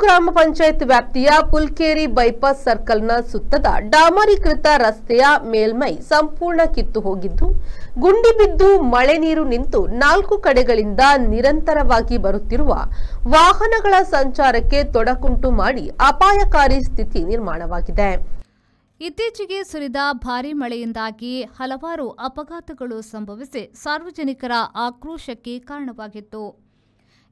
ಗ್ರಾಮ ಪಂಚಾಯತ್ ವ್ಯಾಪ್ತಿಯ ಪುಲ್ಕೇರಿ ಬೈಪಾಸ್ ಸರ್ಕಲ್ನ ಸುತ್ತದ ಡಾಮರೀಕೃತ ರಸ್ತೆಯ ಮೇಲ್ಮೈ ಸಂಪೂರ್ಣ ಕಿತ್ತು ಹೋಗಿದ್ದು, ಗುಂಡಿ ಬಿದ್ದು ಮಳೆ ನೀರು ನಿಂತು 4 ಕಡೆಗಳಿಂದ ನಿರಂತರವಾಗಿ ಬರುತ್ತಿರುವ ವಾಹನಗಳ ಸಂಚಾರಕ್ಕೆ ತೊಡಕುಂಟು ಮಾಡಿ ಅಪಾಯಕಾರಿ ಸ್ಥಿತಿ ನಿರ್ಮಾಣವಾಗಿದೆ. ಇತ್ತೀಚೆಗೆ ಸುರಿದ ಭಾರೀ ಮಳೆಯಿಂದಾಗಿ ಹಲವಾರು ಅಪಘಾತಗಳು ಸಂಭವಿಸಿ ಸಾರ್ವಜನಿಕರ ಆಕ್ರೋಶಕ್ಕೆ ಕಾರಣವಾಗಿತ್ತು.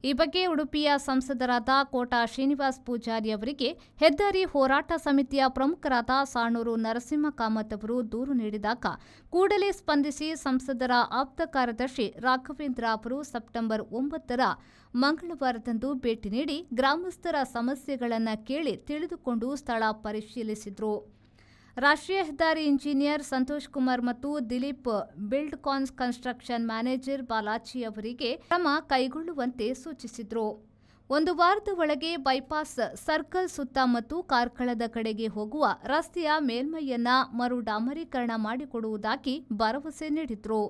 ಈ ಬಗ್ಗೆ ಉಡುಪಿಯ ಸಂಸದರಾದ ಕೋಟಾ ಶ್ರೀನಿವಾಸ್ ಪೂಜಾರಿ ಅವರಿಗೆ ಹೆದ್ದಾರಿ ಹೋರಾಟ ಸಮಿತಿಯ ಪ್ರಮುಖರಾದ ಸಾಣೂರು ನರಸಿಂಹ ಕಾಮತ್ ಅವರು ದೂರು ನೀಡಿದಾಗ ಕೂಡಲೇ ಸ್ಪಂದಿಸಿ ಸಂಸದರ ಆಪ್ತ ಕಾರ್ಯದರ್ಶಿ ರಾಘವೇಂದ್ರ ಅವರು ಸೆಪ್ಟೆಂಬರ್ 9ರ ಮಂಗಳವಾರದಂದು ಭೇಟಿ ನೀಡಿ ಗ್ರಾಮಸ್ಥರ ಸಮಸ್ಯೆಗಳನ್ನು ಕೇಳಿ ತಿಳಿದುಕೊಂಡು ಸ್ಥಳ ಪರಿಶೀಲಿಸಿದರು. ರಾಷ್ಟ್ರೀಯ ಹೆದ್ದಾರಿ ಇಂಜಿನಿಯರ್ ಸಂತೋಷ್ ಕುಮಾರ್ ಮತ್ತು ದಿಲೀಪ್ ಬಿಲ್ಡ್ಕಾನ್ ಕನ್ಸ್ಟ್ರಕ್ಷನ್ ಮ್ಯಾನೇಜರ್ ಬಾಲಾಜಿ ಅವರಿಗೆ ಕ್ರಮ ಕೈಗೊಳ್ಳುವಂತೆ ಸೂಚಿಸಿದರು. 1 ವಾರದ ಒಳಗೆ ಬೈಪಾಸ್ ಸರ್ಕಲ್ ಸುತ್ತ ಮತ್ತು ಕಾರ್ಕಳದ ಕಡೆಗೆ ಹೋಗುವ ರಸ್ತೆಯ ಮೇಲ್ಮೈಯನ್ನ ಮರು ಡಾಮರೀಕರಣ ಮಾಡಿಕೊಡುವುದಾಗಿ ಭರವಸೆ ನೀಡಿದರು.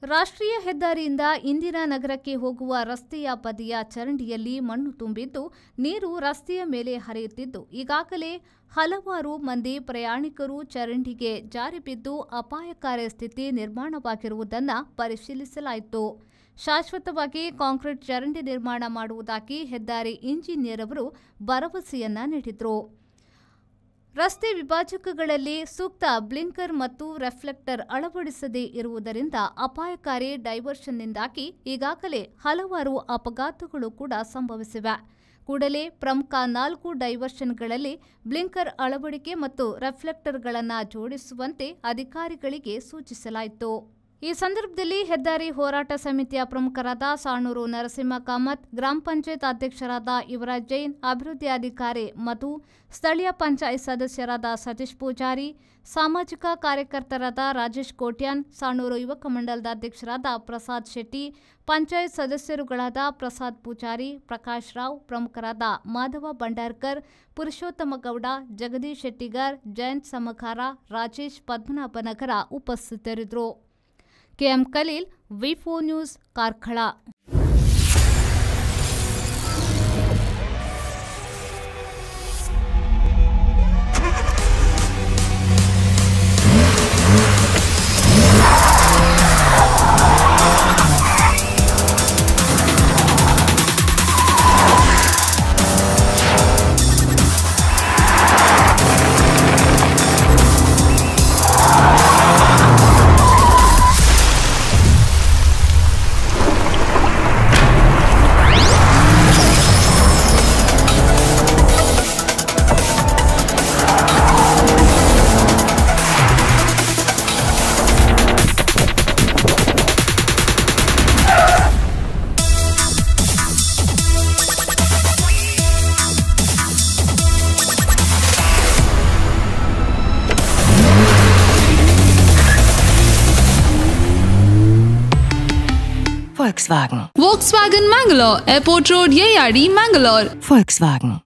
ರಾಷ್ಟ್ರೀಯ ಹೆದ್ದಾರಿಯಿಂದ ಇಂದಿರಾನಗರಕ್ಕೆ ಹೋಗುವ ರಸ್ತೆಯ ಬದಿಯ ಚರಂಡಿಯಲ್ಲಿ ಮಣ್ಣು ತುಂಬಿದ್ದು, ನೀರು ರಸ್ತೆಯ ಮೇಲೆ ಹರಿಯುತ್ತಿದ್ದು, ಈಗಾಗಲೇ ಹಲವಾರು ಮಂದಿ ಪ್ರಯಾಣಿಕರು ಚರಂಡಿಗೆ ಜಾರಿ ಬಿದ್ದು ಅಪಾಯಕಾರಿ ಸ್ಥಿತಿ ನಿರ್ಮಾಣವಾಗಿರುವುದನ್ನು ಪರಿಶೀಲಿಸಲಾಯಿತು. ಶಾಶ್ವತವಾಗಿ ಕಾಂಕ್ರೀಟ್ ಚರಂಡಿ ನಿರ್ಮಾಣ ಮಾಡುವುದಾಗಿ ಹೆದ್ದಾರಿ ಇಂಜಿನಿಯರ್ ಅವರು ಭರವಸೆಯನ್ನ ನೀಡಿದರು. ರಸ್ತೆ ವಿಭಾಜಕಗಳಲ್ಲಿ ಸೂಕ್ತ ಬ್ಲಿಂಕರ್ ಮತ್ತು ರೆಫ್ಲೆಕ್ಟರ್ ಅಳವಡಿಸದೇ ಇರುವುದರಿಂದ ಅಪಾಯಕಾರಿ ಡೈವರ್ಷನ್ನಿಂದಾಗಿ ಈಗಾಗಲೇ ಹಲವಾರು ಅಪಘಾತಗಳು ಕೂಡ ಸಂಭವಿಸಿವೆ. ಕೂಡಲೇ ಪ್ರಮುಖ 4 ಡೈವರ್ಷನ್ಗಳಲ್ಲಿ ಬ್ಲಿಂಕರ್ ಅಳವಡಿಕೆ ಮತ್ತು ರೆಫ್ಲೆಕ್ಟರ್ಗಳನ್ನು ಜೋಡಿಸುವಂತೆ ಅಧಿಕಾರಿಗಳಿಗೆ ಸೂಚಿಸಲಾಯಿತು. ಈ ಸಂದರ್ಭದಲ್ಲಿ ಹೆದ್ದಾರಿ ಹೋರಾಟ ಸಮಿತಿಯ ಪ್ರಮುಖರಾದ ಸಾಣೂರು ನರಸಿಂಹ ಕಾಮತ್, ಗ್ರಾಮ ಪಂಚಾಯತ್ ಅಧ್ಯಕ್ಷರಾದ ಯುವರಾಜ್ ಜೈನ್, ಅಭಿವೃದ್ಧಿ ಅಧಿಕಾರಿ ಮಧು, ಸ್ಥಳೀಯ ಪಂಚಾಯತ್ ಸದಸ್ಯರಾದ ಸತೀಶ್ ಪೂಜಾರಿ, ಸಾಮಾಜಿಕ ಕಾರ್ಯಕರ್ತರಾದ ರಾಜೇಶ್ ಕೋಟ್ಯಾನ್, ಸಾಣೂರು ಯುವಕ ಮಂಡಲದ ಅಧ್ಯಕ್ಷರಾದ ಪ್ರಸಾದ್ ಶೆಟ್ಟಿ, ಪಂಚಾಯತ್ ಸದಸ್ಯರುಗಳಾದ ಪ್ರಸಾದ್ ಪೂಜಾರಿ, ಪ್ರಕಾಶ್ ರಾವ್, ಪ್ರಮುಖರಾದ ಮಾಧವ ಭಂಡಾರ್ಕರ್, ಪುರುಷೋತ್ತಮ ಗೌಡ, ಜಗದೀಶ್ ಶೆಟ್ಟಿಗರ್, ಜಯಂತ್ ಸಮಖಾರ, ರಾಜೇಶ್ ಪದ್ಮನಾಭನಗರ ಉಪಸ್ಥಿತರಿದ್ದರು. ಕೆಎಂ ಖಲೀಲ್, ವಿ4 news, Karkala. Volkswagen Mangalore, Airport Road, Yeyadi, Mangalore. Volkswagen.